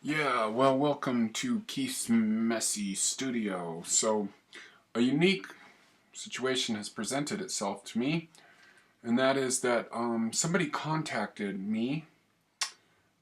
Yeah, well, welcome to Keith's Messy Studio. So, a unique situation has presented itself to me, and that is that somebody contacted me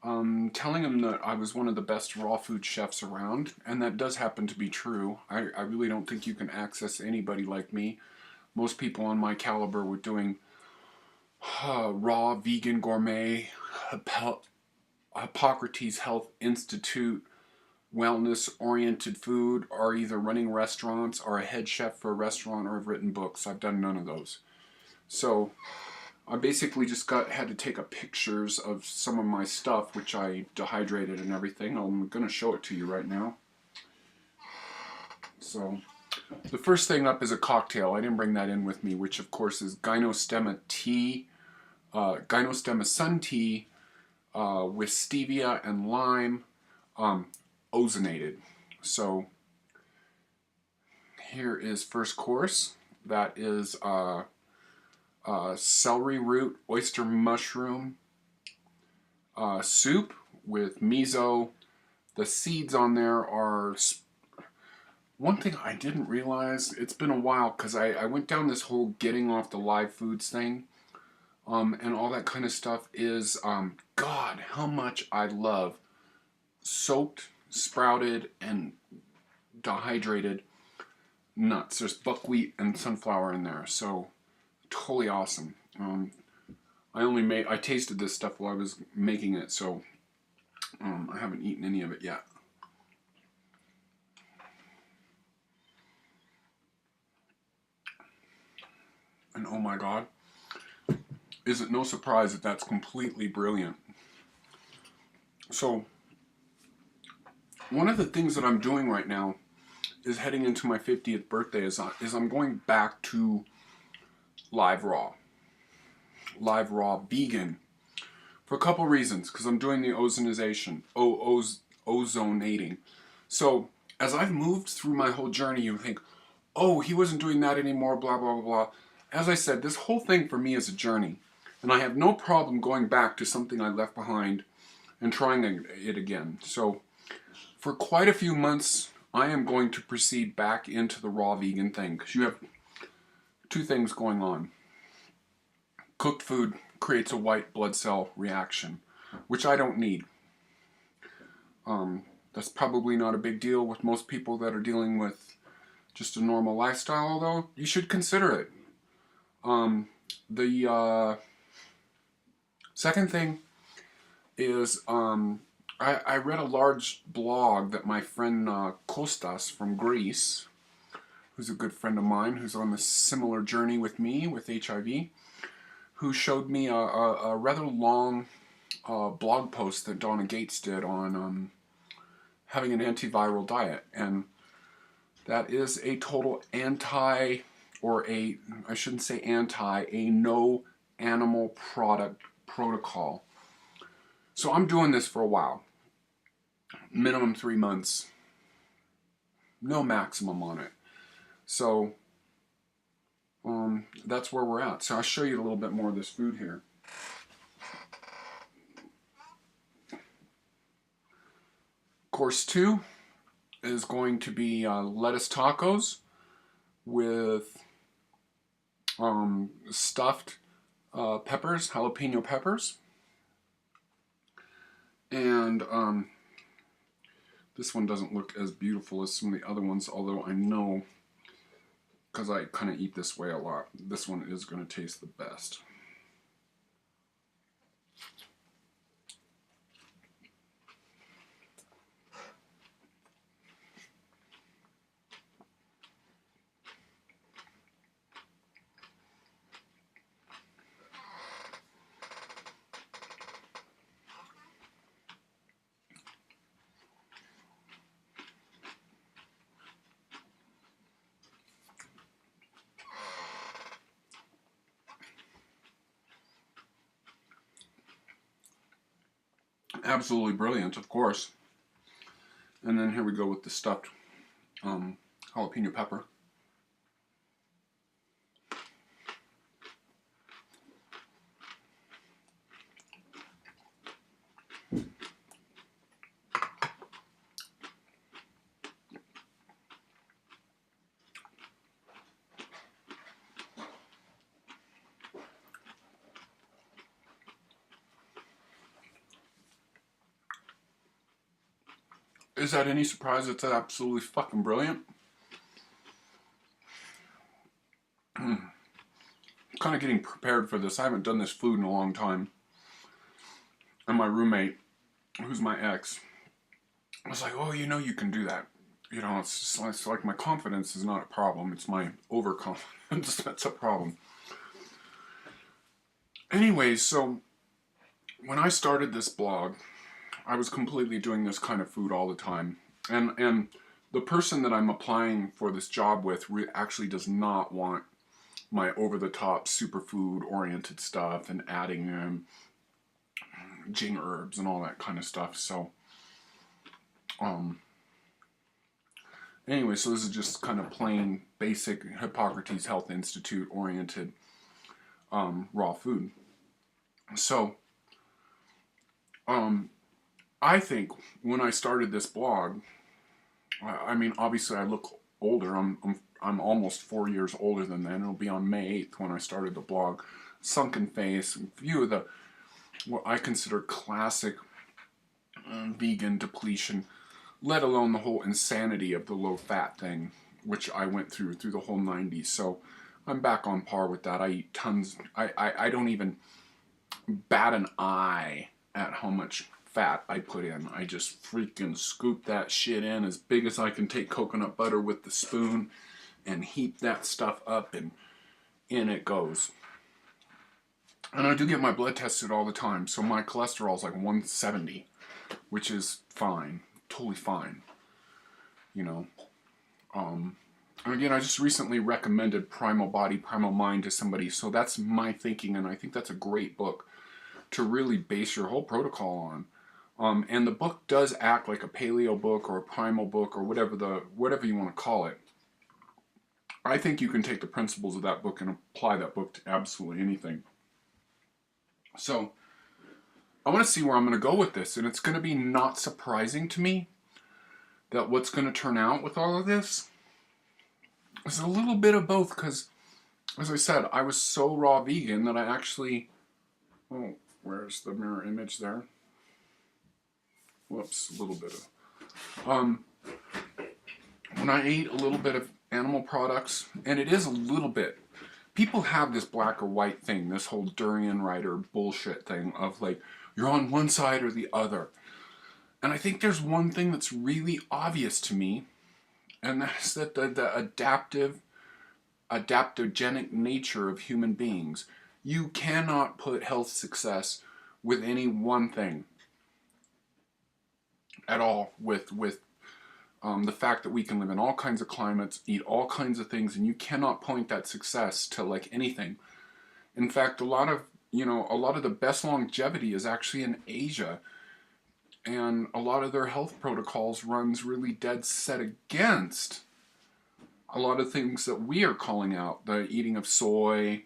telling them that I was one of the best raw food chefs around, and that does happen to be true. I really don't think you can access anybody like me. Most people on my caliber were doing raw, vegan, gourmet, Hippocrates Health Institute wellness oriented food, or either running restaurants or a head chef for a restaurant, or have written books. I've done none of those. So I basically just had to take a pictures of some of my stuff, which I dehydrated and everything. I'm going to show it to you right now. So the first thing up is a cocktail. I didn't bring that in with me, which of course is Gynostemma tea, Gynostemma sun tea with stevia and lime, ozonated. So here is first course. That is celery root, oyster mushroom soup with miso. The seeds on there are... One thing I didn't realize, it's been a while because I went down this whole getting off the live foods thing, and all that kind of stuff is, God, how much I love soaked, sprouted, and dehydrated nuts. There's buckwheat and sunflower in there, so totally awesome. I tasted this stuff while I was making it, so I haven't eaten any of it yet. And oh my God, is it no surprise that that's completely brilliant. So one of the things that I'm doing right now is heading into my 50th birthday is I'm going back to live raw vegan, for a couple reasons. Because I'm doing the ozonization, ozonating. So as I've moved through my whole journey, you think, oh, he wasn't doing that anymore, blah, blah, blah, blah. As I said, this whole thing for me is a journey. And I have no problem going back to something I left behind and trying it again. So for quite a few months, I am going to proceed back into the raw vegan thing. Because you have two things going on. Cooked food creates a white blood cell reaction, which I don't need. That's probably not a big deal with most people that are dealing with just a normal lifestyle, although you should consider it. The second thing is I read a large blog that my friend Kostas from Greece, who's a good friend of mine, who's on a similar journey with me with HIV, who showed me a rather long blog post that Donna Gates did on having an antiviral diet. And that is a total anti, or a, I shouldn't say anti, a no animal product protocol. So I'm doing this for a while. Minimum 3 months. No maximum on it. So that's where we're at. So I'll show you a little bit more of this food here. Course 2 is going to be lettuce tacos with stuffed peppers, jalapeno peppers. And this one doesn't look as beautiful as some of the other ones, although I know, because I kind of eat this way a lot, this one is going to taste the best. Absolutely brilliant, of course. And then here we go with the stuffed jalapeno pepper. Is that any surprise? It's absolutely fucking brilliant. Kind of getting prepared for this. I haven't done this food in a long time. And my roommate, who's my ex, was like, oh, you know you can do that. You know, it's like my confidence is not a problem. It's my overconfidence that's a problem. Anyway, so when I started this blog, I was completely doing this kind of food all the time. And the person that I'm applying for this job with actually does not want my over-the-top superfood-oriented stuff and adding in jing herbs and all that kind of stuff. So, anyway, so this is just kind of plain, basic Hippocrates Health Institute-oriented raw food. So, I think when I started this blog, I mean, obviously I look older. I'm almost 4 years older than then. It'll be on May 8th when I started the blog. Sunken face, a few of the what I consider classic vegan depletion, let alone the whole insanity of the low-fat thing, which I went through the whole 90s. So I'm back on par with that. I eat tons. I don't even bat an eye at how much fat I put in. I just freaking scoop that shit in as big as I can take coconut butter with the spoon and heap that stuff up, and in it goes. And I do get my blood tested all the time, so my cholesterol is like 170, which is fine, totally fine, you know. And again, I just recently recommended Primal Body, Primal Mind to somebody, so that's my thinking, and I think that's a great book to really base your whole protocol on. And the book does act like a paleo book or a primal book or whatever you want to call it. I think you can take the principles of that book and apply that book to absolutely anything. So, I want to see where I'm going to go with this, and it's going to be not surprising to me that what's going to turn out with all of this is a little bit of both, because, as I said, I was so raw vegan that I actually... Oh, where's the mirror image there? Whoops, a little bit of... when I ate a little bit of animal products, and it is a little bit... People have this black or white thing, this whole durian rider bullshit thing of like, you're on one side or the other. And I think there's one thing that's really obvious to me, and that's that the adaptogenic nature of human beings. You cannot put health success with any one thing at all, with the fact that we can live in all kinds of climates, eat all kinds of things, and you cannot point that success to like anything. In fact, a lot of the best longevity is actually in Asia, and a lot of their health protocols runs really dead set against a lot of things that we are calling out. The eating of soy.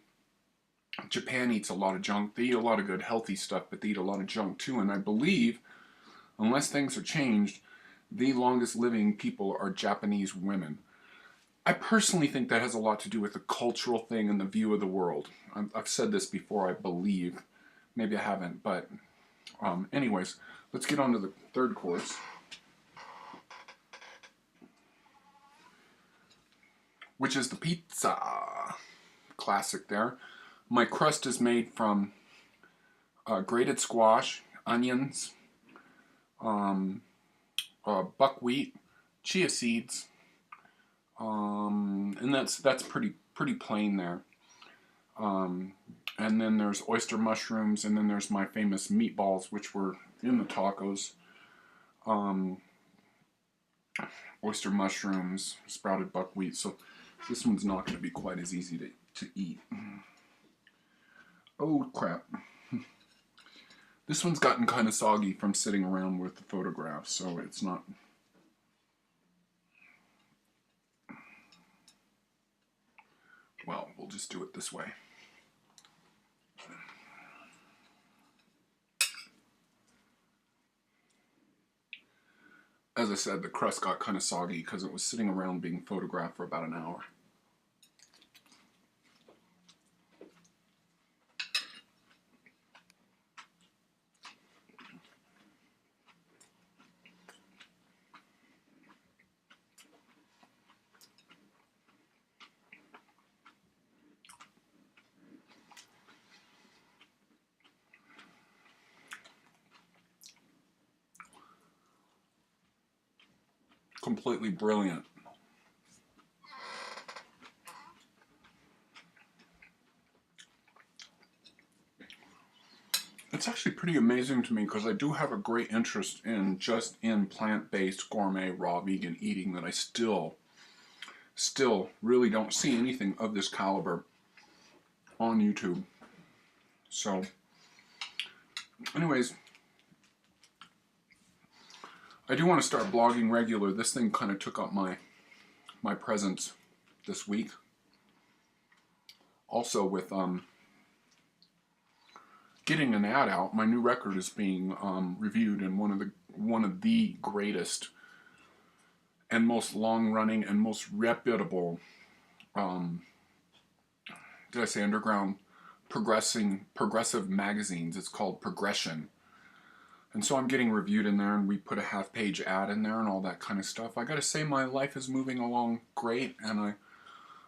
Japan eats a lot of junk. They eat a lot of good healthy stuff, but they eat a lot of junk too. And I believe, unless things are changed, the longest living people are Japanese women. I personally think that has a lot to do with the cultural thing and the view of the world. I've said this before, I believe. Maybe I haven't, but anyways, let's get on to the third course. Which is the pizza. Classic there. My crust is made from grated squash, onions, buckwheat, chia seeds, and that's pretty plain there. And then there's oyster mushrooms, and then there's my famous meatballs, which were in the tacos. Oyster mushrooms, sprouted buckwheat. So this one's not going to be quite as easy to eat. Oh crap. This one's gotten kind of soggy from sitting around with the photographs, so it's not... Well, we'll just do it this way. As I said, the crust got kind of soggy because it was sitting around being photographed for about an hour. completely brilliant. It's actually pretty amazing to me because I do have a great interest in plant-based gourmet raw vegan eating that I still really don't see anything of this caliber on YouTube. So anyways, I do want to start blogging regular. This thing kind of took up my presence this week. Also with getting an ad out, my new record is being reviewed in one of the greatest and most long-running and most reputable, did I say underground, progressive magazines. It's called Progression. And so I'm getting reviewed in there, and we put a half-page ad in there and all that kind of stuff. I gotta say, my life is moving along great, and I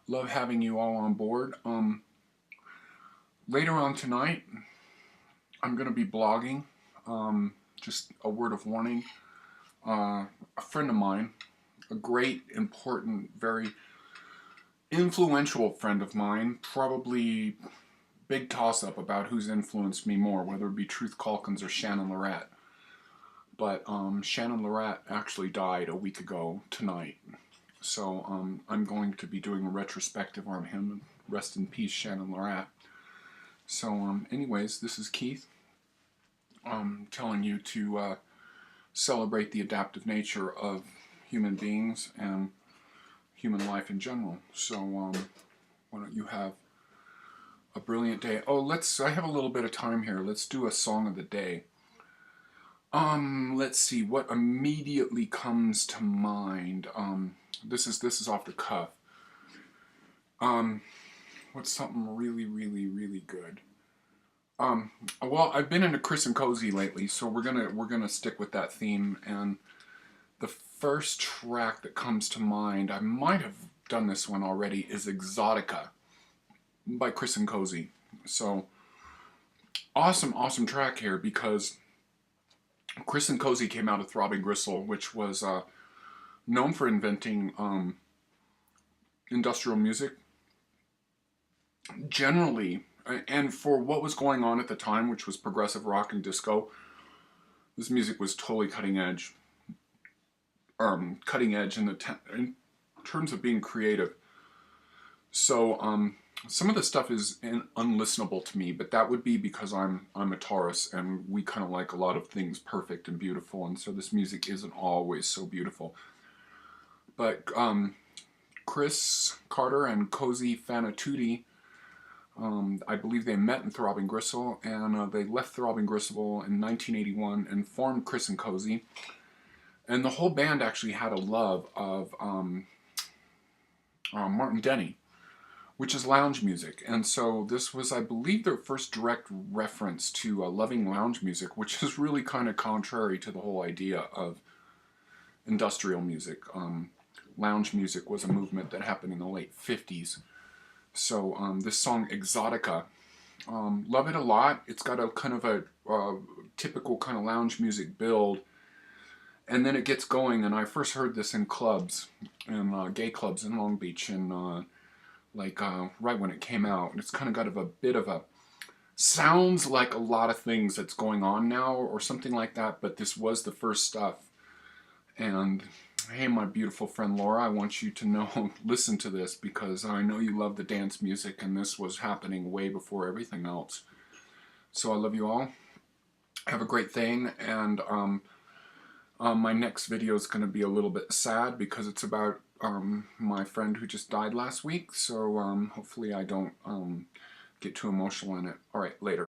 love having you all on board. Later on tonight, I'm going to be blogging. Just a word of warning. A friend of mine, a great, important, very influential friend of mine, probably big toss-up about who's influenced me more, whether it be Truth Calkins or Shannon Lorette. But Shannon Lorette actually died a week ago tonight. So I'm going to be doing a retrospective on him. Rest in peace, Shannon Lorette. So anyways, this is Keith. Telling you to celebrate the adaptive nature of human beings and human life in general. So why don't you have a brilliant day. Oh, I have a little bit of time here. Let's do a song of the day. Let's see what immediately comes to mind. This is off the cuff. What's something really good? Well, I've been into Chris and Cosey lately, so we're gonna stick with that theme. And the first track that comes to mind, I might have done this one already, is Exotika by Chris and Cosey. So awesome track here, because Chris and Cosey came out of Throbbing Gristle, which was known for inventing industrial music generally, and for what was going on at the time, which was progressive rock and disco. This music was totally cutting edge in terms of being creative. So some of the stuff is unlistenable to me, but that would be because I'm a Taurus, and we kind of like a lot of things perfect and beautiful, and so this music isn't always so beautiful. But Chris Carter and Cosey Tuttti, I believe they met in Throbbing Gristle, and they left Throbbing Gristle in 1981 and formed Chris and Cosey. And the whole band actually had a love of Martin Denny, which is lounge music. And so this was, I believe, their first direct reference to loving lounge music, which is really kind of contrary to the whole idea of industrial music. Lounge music was a movement that happened in the late 50s. So this song, Exotika, love it a lot. It's got a kind of a typical kind of lounge music build. And then it gets going, and I first heard this in clubs, in gay clubs in Long Beach, and right when it came out. And it's kind of got a bit of a, sounds like a lot of things that's going on now, or something like that, but this was the first stuff. And hey, my beautiful friend Laura, I want you to know, listen to this, because I know you love the dance music, and this was happening way before everything else. So I love you all. Have a great thing, and my next video is going to be a little bit sad, because it's about my friend who just died last week, so hopefully I don't get too emotional in it. Alright, later.